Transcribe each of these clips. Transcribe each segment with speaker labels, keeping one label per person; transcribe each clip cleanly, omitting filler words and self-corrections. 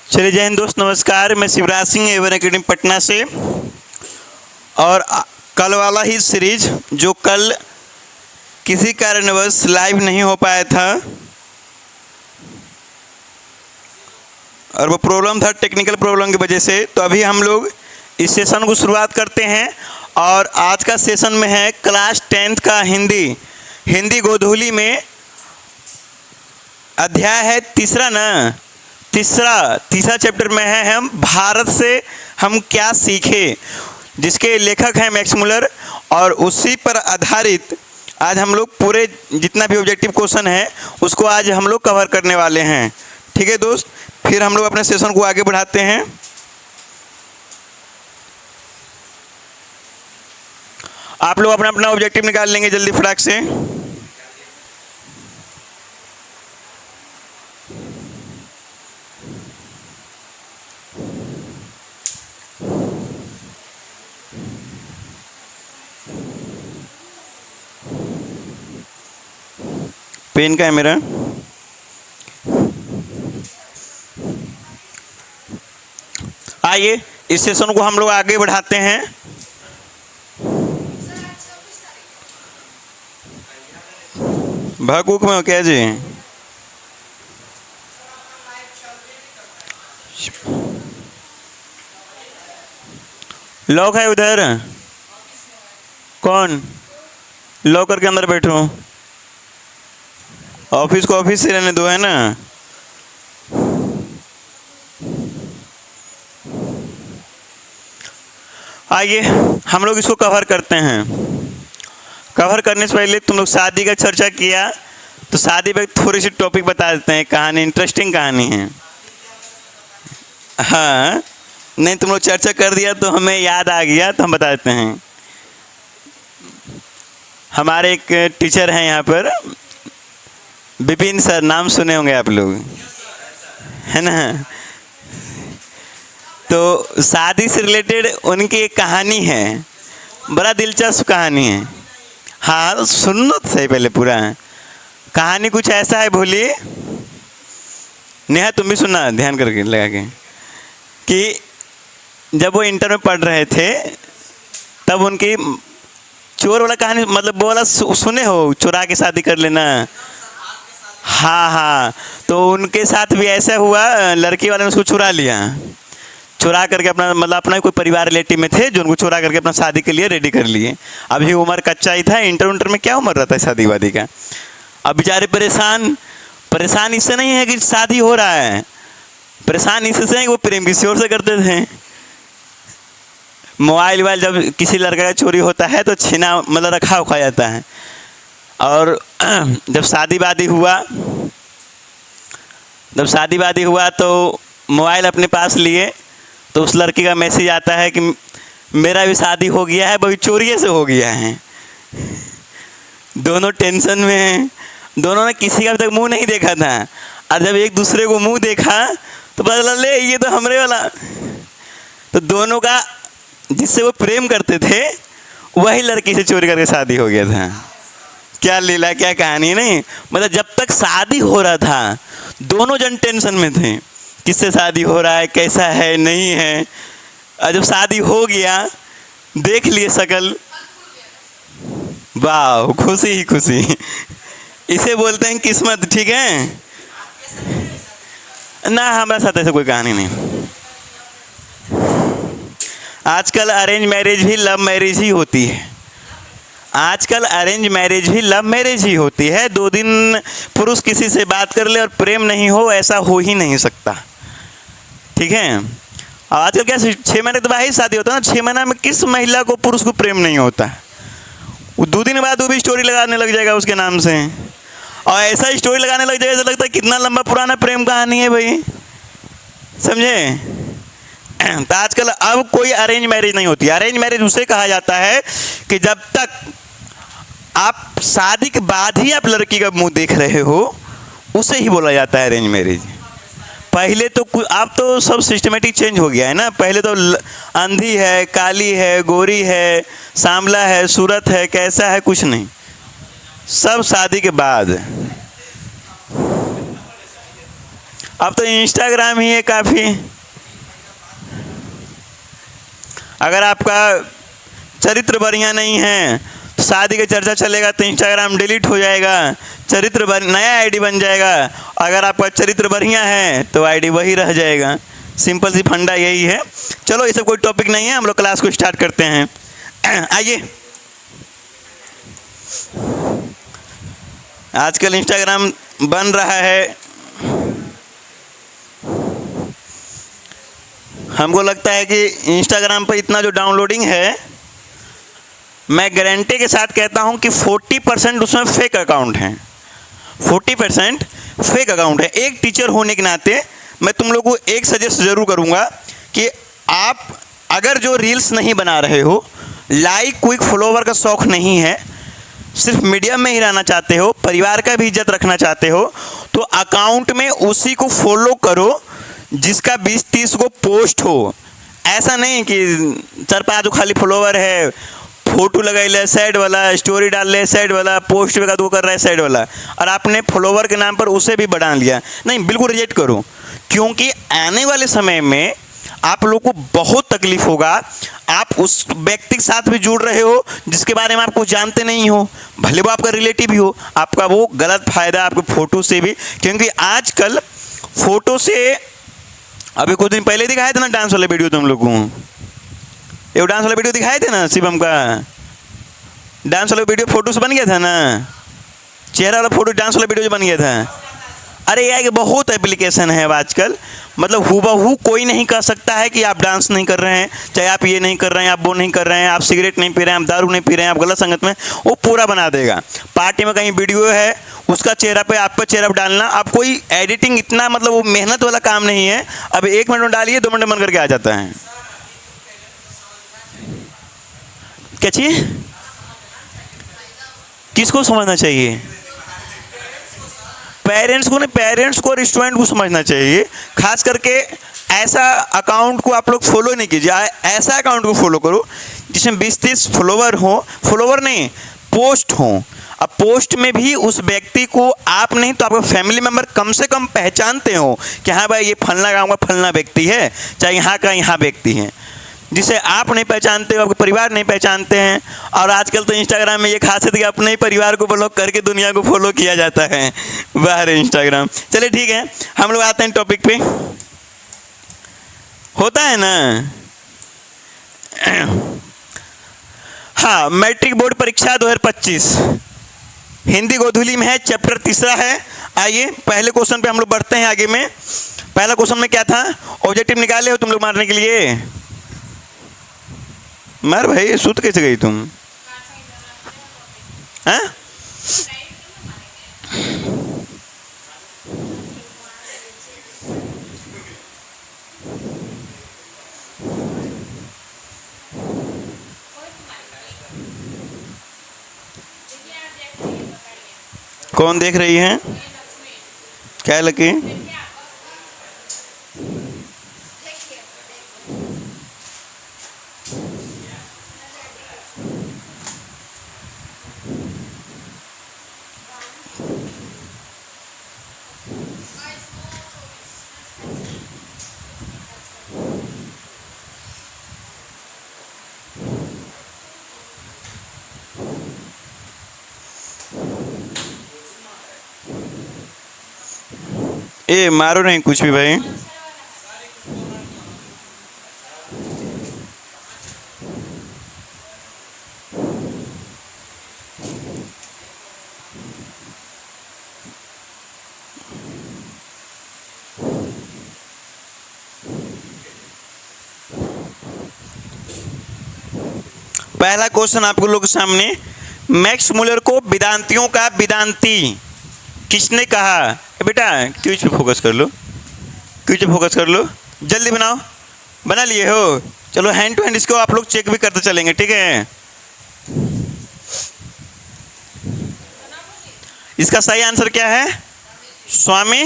Speaker 1: चलिए, जय हिंद दोस्त, नमस्कार। मैं शिवराज सिंह एवन अकेडमी पटना से। और कल वाला ही सीरीज जो कल किसी कारणवश लाइव नहीं हो पाया था और वो प्रॉब्लम था, टेक्निकल प्रॉब्लम की वजह से, तो अभी हम लोग इस सेशन को शुरुआत करते हैं। और आज का सेशन में है क्लास 10th का हिंदी गोधूली में अध्याय है तीसरा चैप्टर में है हम भारत से हम क्या सीखे, जिसके लेखक हैं मैक्स मुलर। और उसी पर आधारित आज हम लोग पूरे जितना भी ऑब्जेक्टिव क्वेश्चन है उसको आज हम लोग कवर करने वाले हैं। ठीक है दोस्त, फिर हम लोग अपने सेशन को आगे बढ़ाते हैं। आप लोग अपना अपना ऑब्जेक्टिव निकाल लेंगे जल्दी फटाक से। पेन का है मेरा। आइए इस सेशन को हम लोग आगे बढ़ाते हैं। भगुक में हो क्या जी? लॉक है उधर? कौन? लॉकर के अंदर बैठो। ऑफिस को ऑफिस से रहने दो, है ना। आइए हम लोग इसको कवर करते हैं। कवर करने से पहले तुम लोग शादी का चर्चा किया, तो शादी पे थोड़ी सी टॉपिक बता देते हैं। कहानी इंटरेस्टिंग कहानी है। हाँ, नहीं तुम लोग चर्चा कर दिया तो हमें याद आ गया, तो हम बता देते हैं। हमारे एक टीचर हैं यहाँ पर, विपिन सर, नाम सुने होंगे आप लोग, है ना। तो शादी से रिलेटेड उनकी एक कहानी है, बड़ा दिलचस्प कहानी है। हाँ सुनो तो सही पहले पूरा। कहानी कुछ ऐसा है, बोलिए नेहा, तुम भी सुनना ध्यान करके लगा के, कि जब वो इंटर में पढ़ रहे थे तब उनकी चोर वाला कहानी, मतलब वो वाला सुने हो, चुरा के शादी कर लेना। हाँ, तो उनके साथ भी ऐसा हुआ, लड़की वाले ने उसको चुरा लिया। चुरा करके अपना, मतलब अपना कोई परिवार रिलेटिव में थे जो उनको चुरा करके अपना शादी के लिए रेडी कर लिए। अभी उम्र कच्चा ही था, इंटर में क्या उम्र रहता है शादी वादी का। अब बेचारे परेशान इससे नहीं है कि शादी हो रहा है, परेशान इससे है कि वो प्रेम किसी और से करते थे। मोबाइल जब किसी लड़के का चोरी होता है तो छीना, मतलब रखा उखा जाता है। और जब शादी वादी हुआ तो मोबाइल अपने पास लिए, तो उस लड़की का मैसेज आता है कि मेरा भी शादी हो गया है, वो भी चोरी से हो गया है। दोनों टेंशन में हैं, दोनों ने किसी का अभी तक मुंह नहीं देखा था। और जब एक दूसरे को मुंह देखा तो पता चला, ले ये तो हमरे वाला। तो दोनों का, जिससे वो प्रेम करते थे, वही लड़की से चोरी करके शादी हो गया था। क्या लीला, क्या कहानी। नहीं मतलब जब तक शादी हो रहा था दोनों जन टेंशन में थे, किससे शादी हो रहा है, कैसा है, नहीं है। और जब शादी हो गया, देख लिए शकल, वाह, खुशी ही खुशी। इसे बोलते हैं किस्मत। ठीक है ना, हमारे साथ ऐसा कोई कहानी नहीं। आजकल अरेंज मैरिज भी लव मैरिज ही होती है। आजकल अरेंज मैरिज भी लव मैरिज ही होती है। 2 दिन पुरुष किसी से बात कर ले और प्रेम नहीं हो, ऐसा हो ही नहीं सकता। ठीक है, आजकल क्या 6 महीने के बाद ही शादी होता है ना। 6 महीना में किस महिला को, पुरुष को प्रेम नहीं होता। वो 2 दिन बाद वो भी स्टोरी लगाने लग जाएगा उसके नाम से, और ऐसा स्टोरी लगाने लग जाएगा, ऐसा लगता है कितना लंबा पुराना प्रेम कहानी है भाई, समझे। तो आजकल अब कोई अरेंज मैरिज नहीं होती। अरेंज मैरिज उसे कहा जाता है कि जब तक आप शादी के बाद ही आप लड़की का मुंह देख रहे हो, उसे ही बोला जाता है अरेंज मैरिज। पहले तो अब तो सब सिस्टमेटिक चेंज हो गया है ना। पहले तो अंधी है, काली है, गोरी है, सांवला है, सूरत है, कैसा है, कुछ नहीं, सब शादी के बाद। अब तो इंस्टाग्राम ही है काफ़ी। अगर आपका चरित्र बढ़िया नहीं है तो शादी की चर्चा चलेगा तो इंस्टाग्राम डिलीट हो जाएगा, नया आईडी बन जाएगा। अगर आपका चरित्र बढ़िया है तो आईडी वही रह जाएगा। सिंपल सी फंडा यही है। चलो ये सब कोई टॉपिक नहीं है, हम लोग क्लास को स्टार्ट करते हैं। आइए, आजकल इंस्टाग्राम बन रहा है, हमको लगता है कि इंस्टाग्राम पर इतना जो डाउनलोडिंग है, मैं गारंटी के साथ कहता हूं कि 40% उसमें फेक अकाउंट हैं। 40% फेक अकाउंट है। एक टीचर होने के नाते मैं तुम लोग को एक सजेस्ट ज़रूर करूंगा कि आप अगर जो रील्स नहीं बना रहे हो, लाइक क्विक फॉलोवर का शौक़ नहीं है, सिर्फ मीडियम में ही रहना चाहते हो, परिवार का भी इज्जत रखना चाहते हो, तो अकाउंट में उसी को फॉलो करो जिसका 20-30 को पोस्ट हो। ऐसा नहीं कि 4-5 जो खाली फॉलोवर है, फोटो लगाई ले साइड वाला, स्टोरी डाल ले साइड वाला, पोस्ट का दो कर रहा है साइड वाला, और आपने फॉलोवर के नाम पर उसे भी बढ़ा लिया। नहीं, बिल्कुल रिजेक्ट करो, क्योंकि आने वाले समय में आप लोग को बहुत तकलीफ होगा। आप उस व्यक्ति के साथ भी जुड़ रहे हो जिसके बारे में आप कुछ जानते नहीं हो, भले वो आपका रिलेटिव ही हो, आपका वो गलत फायदा आपके फ़ोटो से भी। क्योंकि आजकल फ़ोटो से, अभी कुछ दिन पहले दिखाए थे ना डांस वाले वीडियो, तुम लोग को ये डांस वाला वीडियो दिखाए थे ना, शिवम का डांस वाला वीडियो फ़ोटो से बन गया था ना, चेहरा वाला फ़ोटो डांस वाला वीडियो जो बन गया था। अरे यार, कि बहुत एप्लीकेशन है अब आजकल, मतलब हूबहू कोई नहीं कह सकता है कि आप डांस नहीं कर रहे हैं, चाहे आप ये नहीं कर रहे हैं, आप वो नहीं कर रहे हैं, आप सिगरेट नहीं पी रहे हैं, आप दारू नहीं पी रहे हैं, आप गलत संगत में, वो पूरा बना देगा। पार्टी में कहीं वीडियो है, उसका चेहरा पे आप पर चेहरा डालना, अब कोई एडिटिंग इतना मतलब वो मेहनत वाला काम नहीं है। अब 1 मिनट में डालिए, 2 मिनट में बन करके आ जाता है। क्या चाहिए, किसको समझना चाहिए? पेरेंट्स को नहीं, पेरेंट्स को और स्टूडेंट को समझना चाहिए। खास करके ऐसा अकाउंट को आप लोग फॉलो नहीं कीजिए, ऐसा अकाउंट को फॉलो करो जिसमें 20-30 फॉलोवर हो, फॉलोवर नहीं, पोस्ट हो। अब पोस्ट में भी उस व्यक्ति को आप नहीं तो आपका फैमिली मेम्बर कम से कम पहचानते हो कि हाँ भाई, ये फलना गाँव का फलना व्यक्ति है, चाहे यहाँ का यहाँ व्यक्ति है। जिसे आप नहीं पहचानते हो, आपके परिवार नहीं पहचानते हैं। और आजकल तो इंस्टाग्राम में ये खासियत है कि अपने ही परिवार को ब्लॉक करके दुनिया को फॉलो किया जाता है। बाहर इंस्टाग्राम। चलिए ठीक है, हम लोग आते हैं टॉपिक पे। होता है ना, हाँ, मैट्रिक बोर्ड परीक्षा 2025 हिंदी गोधुली में है, चैप्टर 3 है। आइए पहले क्वेश्चन पे हम लोग बढ़ते हैं आगे में। पहला क्वेश्चन में क्या था? ऑब्जेक्टिव निकाले हो तुम लोग मारने के लिए? मार भाई, सुत कैसे गई तुम? हाँ, कौन देख रही है? क्या लकी? ए मारो नहीं कुछ भी भाई। पहला क्वेश्चन आपको लोग के सामने, मैक्स मुलर को वेदांतियों का वेदांती किसने कहा? बेटा क्यूज पे फोकस कर लो, क्यूज पे फोकस कर लो, जल्दी बनाओ। बना लिए हो? चलो हैंड टू हैंड इसको आप लोग चेक भी करते चलेंगे, ठीक है? इसका सही आंसर क्या है? स्वामी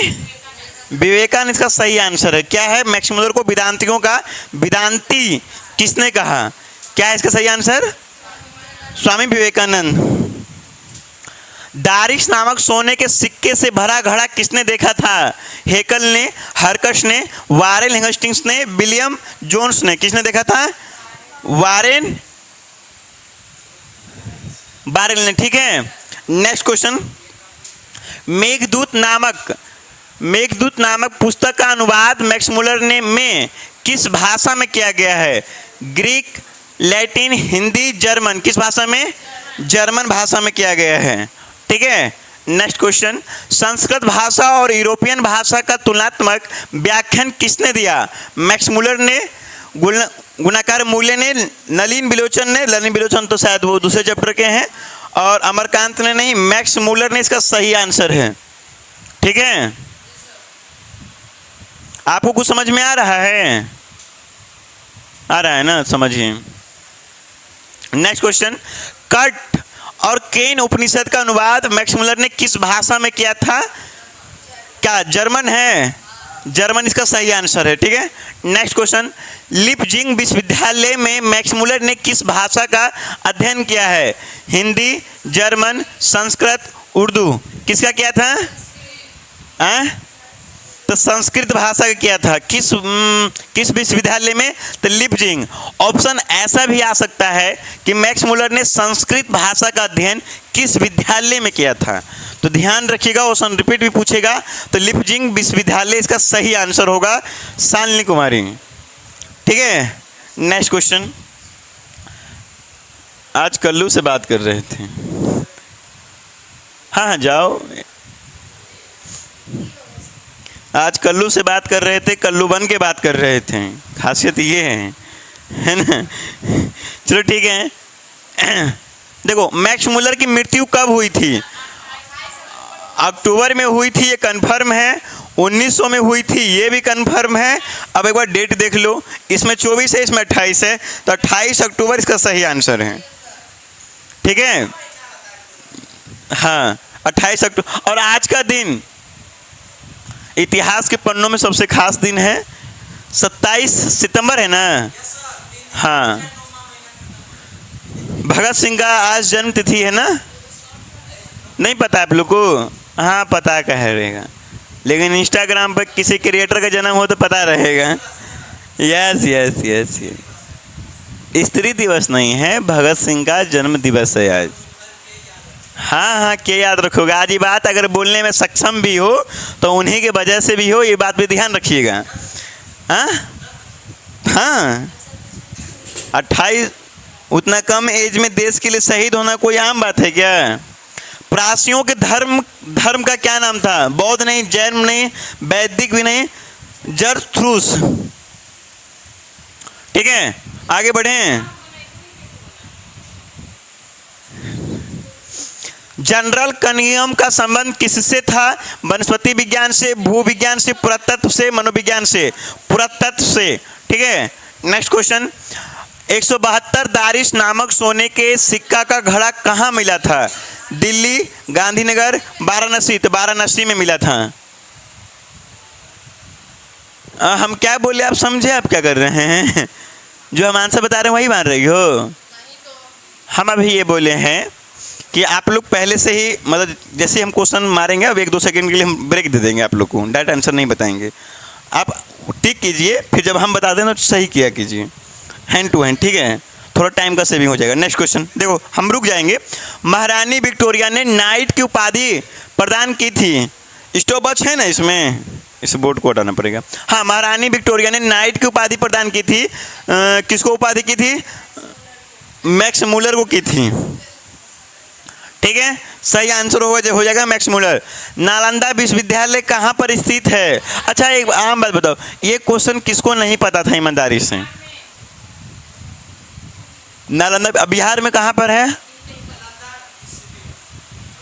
Speaker 1: विवेकानंद इसका सही आंसर है। क्या है? मैक्स मुलर को वेदांतियों का वेदांती किसने कहा? क्या है इसका सही आंसर? स्वामी विवेकानंद। दारिश नामक सोने के सिक्के से भरा घड़ा किसने देखा था? हेकल ने, हरकश ने, वारेन हेस्टिंग्स ने, विलियम जोन्स ने। किसने देखा था? वारेन बारेल ने। ठीक है, नेक्स्ट क्वेश्चन। मेघदूत नामक पुस्तक का अनुवाद मैक्स मुलर ने में किस भाषा में किया गया है? Greek, Latin, Hindi, German. किस भाषा में? जर्मन भाषा में किया गया है। ठीक है, नेक्स्ट क्वेश्चन। संस्कृत भाषा और यूरोपियन भाषा का तुलनात्मक व्याख्यान किसने दिया? मैक्स मुलर ने, गुणाकार मूल्य ने, नलिन बिलोचन ने। नलिन बिलोचन तो शायद वो दूसरे चैप्टर के हैं, और अमरकांत ने नहीं, मैक्स मुलर ने इसका सही आंसर है। ठीक है, आपको कुछ समझ में आ रहा है? आ रहा है ना, समझिए। Next question. कट और केन उपनिषद का अनुवाद मैक्स मुलर ने किस भाषा में किया था? क्या जर्मन है? जर्मन इसका सही आंसर है। ठीक है, नेक्स्ट क्वेश्चन। लिपजिंग विश्वविद्यालय में मैक्स मुलर ने किस भाषा का अध्ययन किया है? हिंदी, जर्मन, संस्कृत, उर्दू। किसका किया था? तो संस्कृत भाषा का किया था। किस विश्वविद्यालय में? तो लिपजिंग। ऑप्शन ऐसा भी आ सकता है कि मैक्स मुलर ने संस्कृत भाषा का अध्ययन किस विद्यालय में किया था। तो ध्यान रखिएगा, ऑप्शन रिपीट भी पूछेगा तो लिपजिंग विश्वविद्यालय इसका सही आंसर होगा, शालिनी कुमारी। ठीक है, नेक्स्ट क्वेश्चन। आज कल्लू से बात कर रहे थे। हाँ जाओ। आज कल्लू से बात कर रहे थे, कल्लू बन के बात कर रहे थे। खासियत ये है ना। चलो ठीक है। देखो, मैक्स मुलर की मृत्यु कब हुई थी? अक्टूबर में हुई थी, ये कंफर्म है। 1900 में हुई थी, ये भी कंफर्म है। अब एक बार डेट देख लो, इसमें 24 है, इसमें 28 है, तो 28 अक्टूबर इसका सही आंसर है। ठीक है, हाँ 28 अक्टूबर। और आज का दिन इतिहास के पन्नों में सबसे खास दिन है। 27 सितंबर है ना। हाँ, भगत सिंह का आज जन्म तिथि है ना। नहीं पता आप लोग को? हाँ पता कह रहेगा, लेकिन इंस्टाग्राम पर किसी क्रिएटर का जन्म हो तो पता रहेगा। Yes yes yes yes. स्त्री दिवस नहीं है, भगत सिंह का जन्म दिवस है आज। हाँ हाँ, क्या याद रखोगे? आज ये बात अगर बोलने में सक्षम भी हो तो उन्हीं के वजह से भी हो, ये बात भी ध्यान रखिएगा। हाँ हाँ, 28 उतना कम एज में देश के लिए शहीद होना कोई आम बात है क्या? प्रासियों के धर्म का क्या नाम था? बौद्ध नहीं, जैन नहीं, वैदिक भी नहीं, जरथुस्त्र। ठीक है, आगे बढ़ें। जनरल कनियम का संबंध किससे था? वनस्पति विज्ञान से, भूविज्ञान से, पुरातत्व से, मनोविज्ञान से? पुरातत्व से। ठीक है, नेक्स्ट क्वेश्चन। 172 दारिश नामक सोने के सिक्का का घड़ा कहाँ मिला था? दिल्ली, गांधीनगर, वाराणसी? तो वाराणसी में मिला था। हम क्या बोले, आप समझे? आप क्या कर रहे हैं? जो हम आंसर बता रहे हैं वही मान रही हो? हम अभी ये बोले हैं कि आप लोग पहले से ही, मतलब जैसे हम क्वेश्चन मारेंगे, अब 1-2 सेकंड के लिए हम ब्रेक दे देंगे आप लोग को, डायरेक्ट आंसर नहीं बताएंगे। आप टिक कीजिए, फिर जब हम बता दें तो सही किया कीजिए, हैंड टू हैंड। ठीक है, थोड़ा टाइम का सेविंग हो जाएगा। नेक्स्ट क्वेश्चन देखो, हम रुक जाएंगे। महारानी विक्टोरिया ने नाइट की उपाधि प्रदान की थी। स्टॉपवॉच है ना इसमें, इस बोर्ड को हटाना पड़ेगा। हाँ, महारानी विक्टोरिया ने नाइट की उपाधि प्रदान की थी। किसको उपाधि की थी? मैक्स मुलर को की थी। ठीक है, सही आंसर हो जाएगा मैक्स मुलर। नालंदा विश्वविद्यालय कहाँ पर स्थित है? अच्छा, एक आम बात बताओ, ये क्वेश्चन किसको नहीं पता था ईमानदारी से? नालंदा बिहार में कहाँ पर है?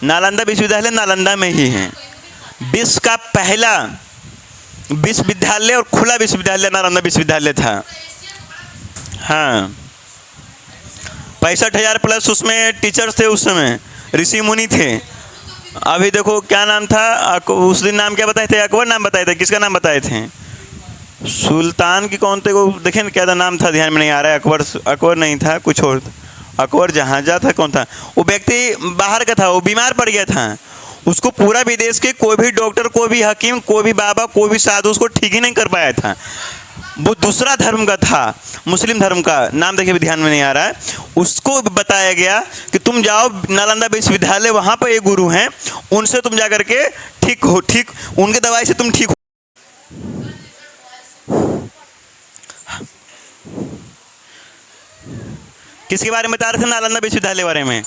Speaker 1: नालंदा विश्वविद्यालय नालंदा में ही है। विश्व का पहला विश्वविद्यालय और खुला विश्वविद्यालय नालंदा विश्वविद्यालय था। हाँ, 65,000 प्लस उसमें टीचर्स थे, उस समय ऋषि मुनि थे। अभी देखो क्या नाम था, उस दिन नाम क्या बताए थे? अकबर नाम बताए थे। किसका नाम बताए थे? सुल्तान की कौन थे वो देखें, क्या था नाम था, ध्यान में नहीं आ रहा है। अकबर नहीं था, कुछ और। अकबर जहाजा था, कौन था वो व्यक्ति, बाहर का था, वो बीमार पड़ गया था। उसको पूरा विदेश के कोई भी डॉक्टर, कोई भी हकीम, कोई भी बाबा, कोई भी साधु उसको ठीक ही नहीं कर पाया था। वो दूसरा धर्म का था, मुस्लिम धर्म का, नाम देखिए ध्यान में नहीं आ रहा है। उसको बताया गया कि तुम जाओ नालंदा विश्वविद्यालय, वहाँ पर एक गुरु हैं, उनसे तुम जा करके ठीक हो, ठीक उनके दवाई से तुम ठीक हो। किसके बारे में बता रहे थे? नालंदा विश्वविद्यालय बारे में।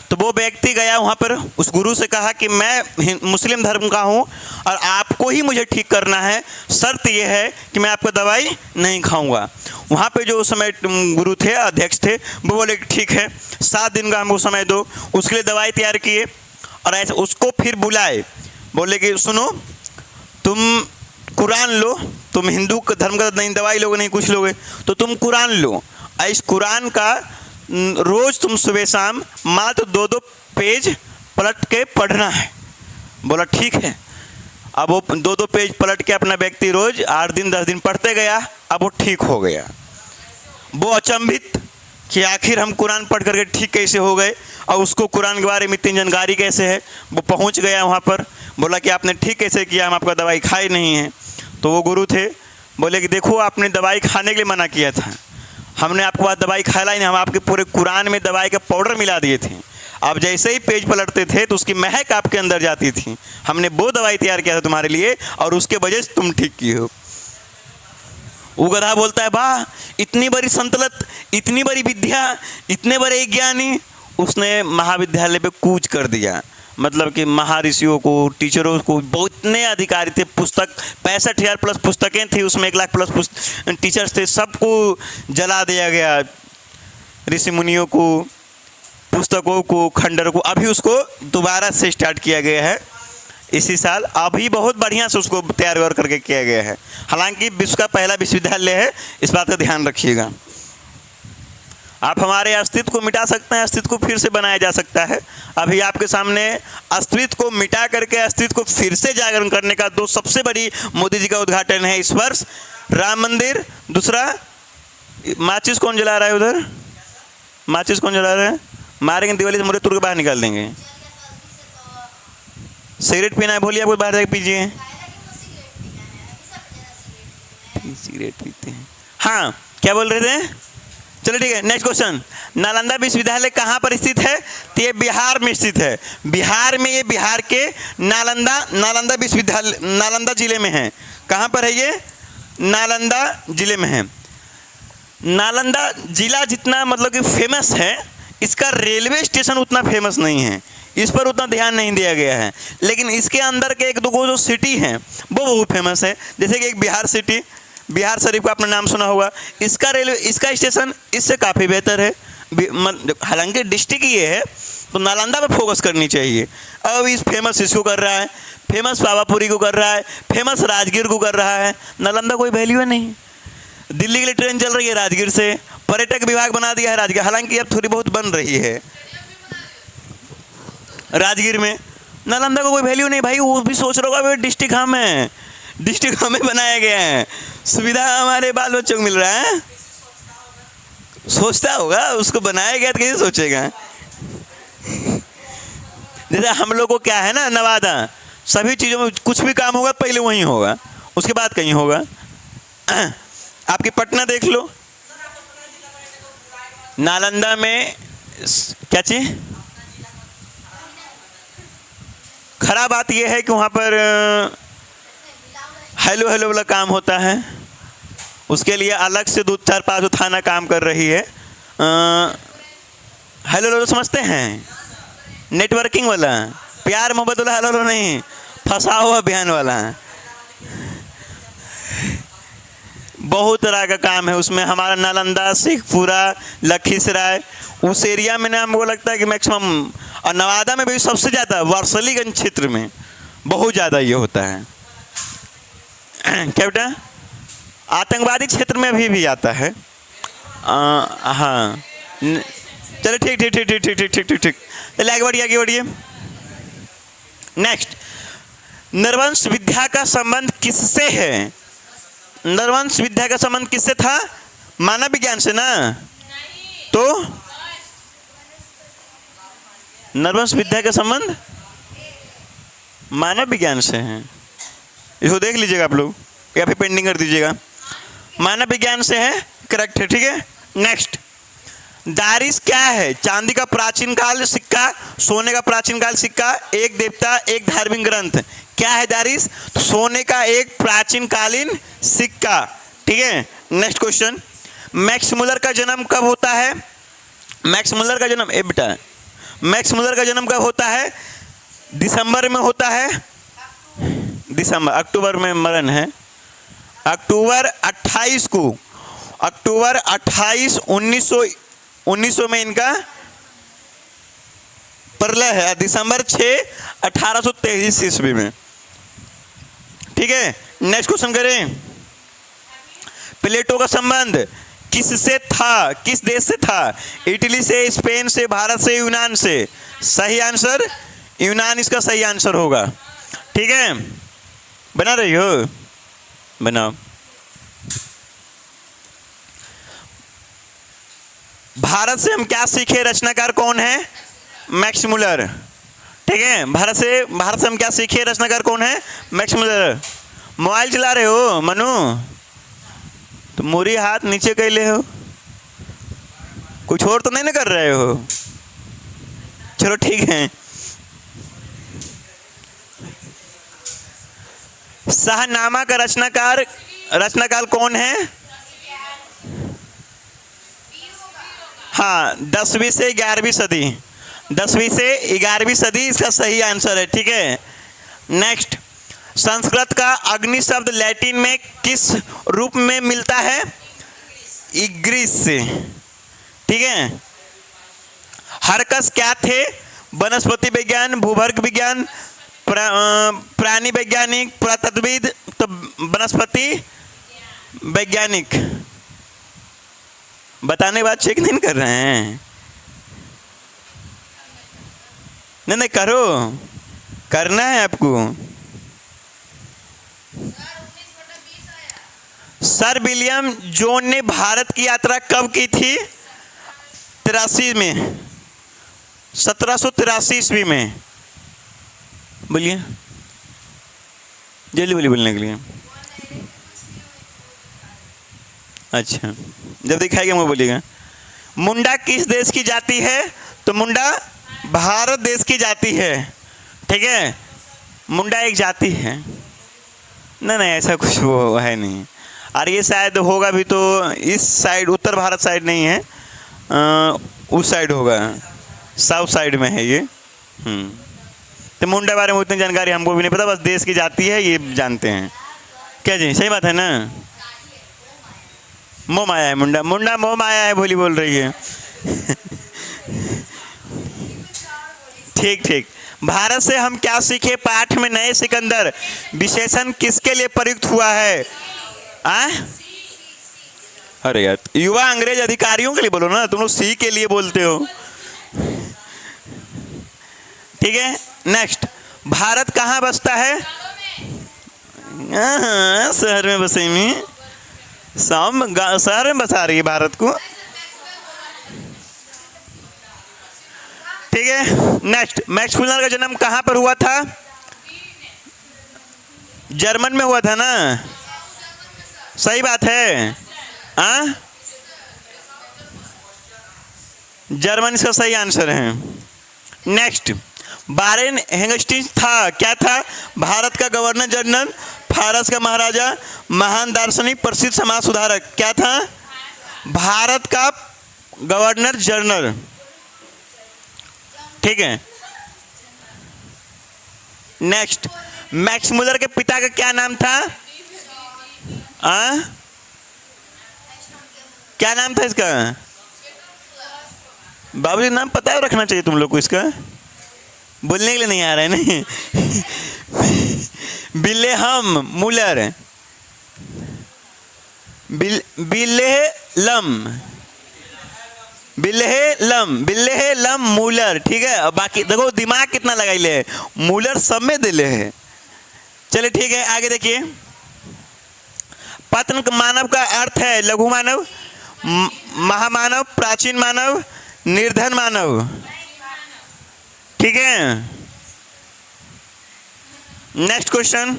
Speaker 1: तो वो व्यक्ति गया वहाँ पर, उस गुरु से कहा कि मैं मुस्लिम धर्म का हूँ और आपको ही मुझे ठीक करना है, शर्त ये है कि मैं आपको दवाई नहीं खाऊंगा। वहाँ पे जो उस समय गुरु थे, अध्यक्ष थे, वो बोले ठीक है 7 दिन का हमको समय दो। उसके लिए दवाई तैयार किए और ऐसे उसको फिर बुलाए, बोले कि सुनो तुम कुरान लो, तुम हिंदू धर्म का नहीं दवाई लोगे, नहीं कुछ लोगे, तो तुम कुरान लो। इस कुरान का रोज़ तुम सुबह शाम मात्र 2-2 पेज पलट के पढ़ना है। बोला ठीक है। अब वो 2-2 पेज पलट के अपना व्यक्ति रोज़ 8 दिन 10 दिन पढ़ते गया। अब वो ठीक हो गया। वो अचंभित कि आखिर हम कुरान पढ़ करके ठीक कैसे हो गए और उसको कुरान के बारे में इतनी जानकारी कैसे है। वो पहुंच गया वहाँ पर, बोला कि आपने ठीक कैसे किया, हम आपका दवाई खाए नहीं हैं। तो वो गुरु थे, बोले कि देखो आपने दवाई खाने के लिए मना किया था, हमने आपको बाद दवाई खाया ही नहीं, हम आपके पूरे कुरान में दवाई का पाउडर मिला दिए थे। आप जैसे ही पेज पलटते थे तो उसकी महक आपके अंदर जाती थी। हमने वो दवाई तैयार किया था तुम्हारे लिए और उसके वजह से तुम ठीक की हो। वो गधा बोलता है वाह, इतनी बड़ी संतलत, इतनी बड़ी विद्या, इतने बड़े ज्ञानी। उसने महाविद्यालय पे कूच कर दिया, मतलब कि महर्षियों को, टीचरों को, बहुत इतने अधिकारी थे। पुस्तक 65,000 प्लस पुस्तकें थी उसमें, 1 लाख प्लस टीचर्स थे, सबको जला दिया गया, ऋषि मुनियों को, पुस्तकों को, खंडर को। अभी उसको दोबारा से स्टार्ट किया गया है इसी साल, अभी बहुत बढ़िया से उसको तैयार करके किया गया है। हालांकि विश्व का पहला विश्वविद्यालय है, इस बात का ध्यान रखिएगा। आप हमारे अस्तित्व को मिटा सकते हैं, अस्तित्व को फिर से बनाया जा सकता है। अभी आपके सामने अस्तित्व को मिटा करके अस्तित्व को फिर से जागरण करने का 2 सबसे बड़ी मोदी जी का उद्घाटन है इस वर्ष। राम मंदिर, दूसरा माचिस कौन जला रहा है उधर? माचिस कौन जला रहा है? मारेंगे दिवाली से मुझे तुर के बाहर निकाल देंगे। सिगरेट पीना है, बोलिए, आपको बाहर जाके पीजिए। सिगरेट पीते हैं, हाँ क्या बोल रहे थे? चलो ठीक है, नेक्स्ट क्वेश्चन। नालंदा विश्वविद्यालय कहाँ पर स्थित है? तो ये बिहार में स्थित है। बिहार में, ये बिहार के नालंदा विश्वविद्यालय नालंदा जिले में है। कहाँ पर है ये? नालंदा जिले में है। नालंदा जिला जितना मतलब कि फेमस है, इसका रेलवे स्टेशन उतना फेमस नहीं है, इस पर उतना ध्यान नहीं दिया गया है। लेकिन इसके अंदर के 1-2 जो सिटी हैं वो बहुत फेमस है। जैसे कि एक बिहार सिटी, बिहार शरीफ का आपने नाम सुना होगा। इसका रेलवे, इसका स्टेशन इससे काफ़ी बेहतर है। हालांकि डिस्ट्रिक्ट ये है तो नालंदा पे फोकस करनी चाहिए। अब इस फेमस इसको कर रहा है, फेमस पावापुरी को कर रहा है, फेमस राजगीर को कर रहा है। नालंदा कोई वैल्यू है नहीं। दिल्ली के लिए ट्रेन चल रही है राजगीर से, पर्यटक विभाग बना दिया है राजगीर, हालांकि अब थोड़ी बहुत बन रही है राजगीर में। नालंदा को कोई वैल्यू नहीं भाई। वो भी सोच रहा होगा डिस्ट्रिक्ट हम है, डिस्ट्रिक्ट हमें बनाया गया है, सुविधा हमारे बाल बच्चों को मिल रहा है। सोचता होगा, उसको बनाया गया तो कैसे सोचेगा। जैसे हम लोग को क्या है ना, नवादा, सभी चीज़ों में कुछ भी काम होगा पहले वहीं होगा, उसके बाद कहीं होगा। आपकी पटना देख लो, नालंदा में क्या चीज़ खराब बात यह है कि वहाँ पर हेलो हेलो वाला काम होता है। उसके लिए अलग से 2-4-5 थाना काम कर रही है। हेलो हेलो समझते हैं? नेटवर्किंग वाला, प्यार मोहब्बत वाला हेलो हेलो नहीं, फंसा हुआ अभियान वाला। बहुत तरह का काम है उसमें। हमारा नालंदा, शेखपुरा, लखीसराय, उस एरिया में ना हमको लगता है कि मैक्सिमम, और नवादा में भी सबसे ज़्यादा, वारसलीगंज क्षेत्र में बहुत ज़्यादा ये होता है। क्या बेटा? आतंकवादी क्षेत्र में भी आता है। हाँ चलो ठीक ठीक ठीक ठीक ठीक ठीक ठीक ठीक ठीक चलिए आगे बढ़िए। नेक्स्ट, नरवंश विद्या का संबंध किससे है? नरवंश विद्या का संबंध किससे था? मानव विज्ञान से ना? तो नर्वस विद्या का संबंध मानव विज्ञान से है। इसको देख लीजिएगा आप लोग या फिर पेंडिंग कर दीजिएगा। मानव विज्ञान से है, करेक्ट है, ठीक है। नेक्स्ट, दारिस क्या है? चांदी का प्राचीन काल सिक्का, सोने का प्राचीन काल सिक्का, एक देवता, एक धार्मिक ग्रंथ। क्या है दारिस? तो सोने का एक प्राचीन कालीन सिक्का, ठीक है। नेक्स्ट क्वेश्चन, मैक्स मुलर का जन्म कब होता है? मैक्स मुलर का जन्म बेटा, मैक्स मुलर का जन्म कब होता है? दिसंबर में होता है। दिसंबर, अक्टूबर में मरण है। अक्टूबर 28 को, अक्टूबर 28 1900 में इनका प्रलय है। दिसंबर 6 1823 ईस्वी में, ठीक है। नेक्स्ट क्वेश्चन करें, प्लेटो का संबंध किससे था? किस देश से था? इटली से, स्पेन से, भारत से, यूनान से? सही आंसर यूनान इसका सही आंसर होगा, ठीक है। बना रही हो, बनाओ। भारत से हम क्या सीखे? रचनाकार कौन है? मैक्स मुलर, ठीक है। भारत से हम क्या सीखे? रचनाकार कौन है? Max Muller. मोबाइल चला रहे हो मनु? तो मोरी हाथ नीचे कैले हो, कुछ और तो नहीं ना कर रहे हो? चलो ठीक है। शाहनामा का रचनाकार कौन है? हाँ, 10वीं से 11वीं सदी, 10वीं से 11वीं सदी इसका सही आंसर है, ठीक है। नेक्स्ट, संस्कृत का अग्नि शब्द लैटिन में किस रूप में मिलता है? इग्रिस से, ठीक है। हरकस क्या थे? वनस्पति विज्ञान, भूवर्ग विज्ञान, प्राणी वैज्ञानिक, पुरातत्वविद, तो वनस्पति वैज्ञानिक। बताने के बाद चेक नहीं कर रहे हैं? नहीं करो, करना है आपको। सर विलियम जोन ने भारत की यात्रा कब की थी? 83 में, 1783 ईस्वी में। बोलिए, जल्दी बोलिए बोलने के लिए। अच्छा, जब दिखाएगा मुझे बोलिएगा। मुंडा किस देश की जाति है? तो मुंडा भारत देश की जाति है, ठीक है। मुंडा एक जाति है। नहीं ऐसा कुछ वो है नहीं। और ये शायद होगा भी तो इस साइड, उत्तर भारत साइड नहीं है, उस साइड होगा, साउथ साइड में है ये। तो मुंडा बारे में उतनी जानकारी हमको भी नहीं पता, बस देश की जाति है ये जानते हैं। क्या जी, सही बात है ना? मोह माया है मुंडा, मुंडा मोह माया है भोली बोल रही है। ठीक ठीक। भारत से हम क्या सीखे? पाठ में नए सिकंदर विशेषण किसके लिए प्रयुक्त हुआ है? अरे यार, युवा अंग्रेज अधिकारियों के लिए बोलो ना, तुम लोग सी के लिए बोलते हो, ठीक है। नेक्स्ट, भारत कहाँ बसता है? शहर में बसे में, शहर में बसा रही है भारत को, ठीक है। नेक्स्ट, मैक्स मुलर का जन्म कहाँ पर हुआ था? जर्मन में हुआ था ना? सही बात है। जर्मन इसका सही आंसर है। नेक्स्ट, वारेन हेस्टिंग्स था, क्या था? भारत का गवर्नर जनरल, फारस का महाराजा, महान दार्शनिक, प्रसिद्ध समाज सुधारक। क्या था? भारत का गवर्नर जनरल, ठीक है। नेक्स्ट, मैक्स मुलर के पिता का क्या नाम था? क्या नाम था इसका? बाबूजी नाम पता है, रखना चाहिए तुम लोग को इसका, बोलने के लिए नहीं आ रहा है नहीं। विल्हेम मुलर, विल्हेलम मुलर, ठीक है। बाकी देखो दिमाग कितना लगाई ले, मुलर सब में दिले है। चलिए ठीक है, आगे देखिए। पतन मानव का अर्थ है लघु मानव, महामानव, प्राचीन मानव, निर्धन मानव। ठीक है, नेक्स्ट क्वेश्चन।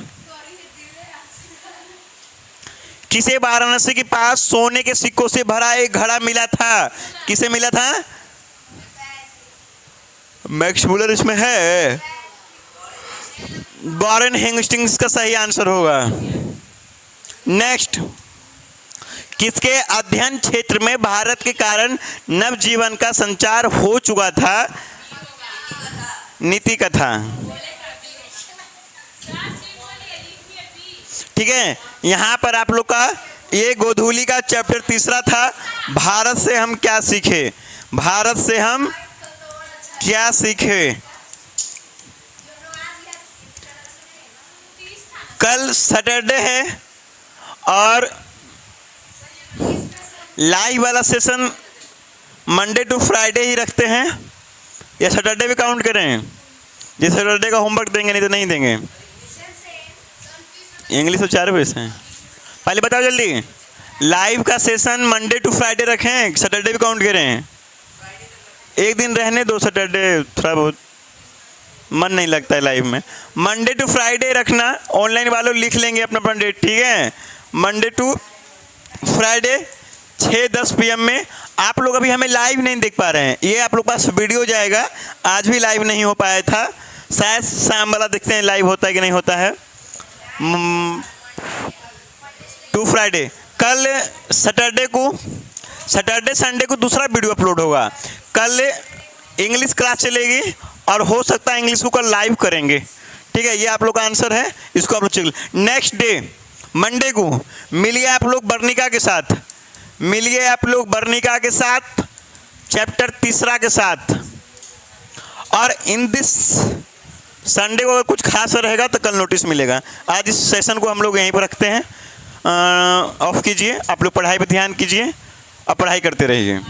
Speaker 1: किसे वाराणसी के पास सोने के सिक्कों से भरा एक घड़ा मिला था? किसे मिला था? मैक्स मुलर इसमें है, वॉरेन हेस्टिंग्स का सही आंसर होगा। नेक्स्ट, किसके अध्ययन क्षेत्र में भारत के कारण नवजीवन का संचार हो चुका था? नीति कथा। ठीक है, यहां पर आप लोग का ये गोधूली का चैप्टर तीसरा था, भारत से हम क्या सीखे। भारत से हम क्या सीखे। कल सैटरडे है और लाइव वाला सेशन मंडे टू फ्राइडे ही रखते हैं या सैटरडे भी काउंट करें? जिस सैटरडे का होमवर्क देंगे, नहीं तो नहीं देंगे। इंग्लिश तो 4 बजे से हैं। पहले बताओ जल्दी, लाइव का सेशन मंडे टू फ्राइडे रखें, सैटरडे भी काउंट करें? एक दिन रहने दो, सैटरडे थोड़ा बहुत मन नहीं लगता है लाइव में। मंडे टू फ्राइडे रखना, ऑनलाइन वालों लिख लेंगे अपना अपना डेट, ठीक है। मंडे टू फ्राइडे 6-10 PM में। आप लोग अभी हमें लाइव नहीं देख पा रहे हैं, ये आप लोग पास वीडियो जाएगा। आज भी लाइव नहीं हो पाया था, शायद शाम वाला देखते हैं लाइव होता है कि नहीं होता है। टू फ्राइडे, कल सैटरडे संडे को दूसरा वीडियो अपलोड होगा। कल इंग्लिश क्लास चलेगी और हो सकता है इंग्लिश को कल लाइव करेंगे, ठीक है। ये आप लोग का आंसर है, इसको आप लोग चेक। नेक्स्ट डे मंडे को मिलिए आप लोग बर्निका के साथ, मिलिए आप लोग बर्निका के साथ चैप्टर तीसरा के साथ। और इन दिस संडे को अगर कुछ खास रहेगा तो कल नोटिस मिलेगा। आज इस सेशन को हम लोग यहीं पर रखते हैं, ऑफ कीजिए। आप लोग पढ़ाई पर ध्यान कीजिए और पढ़ाई करते रहिए।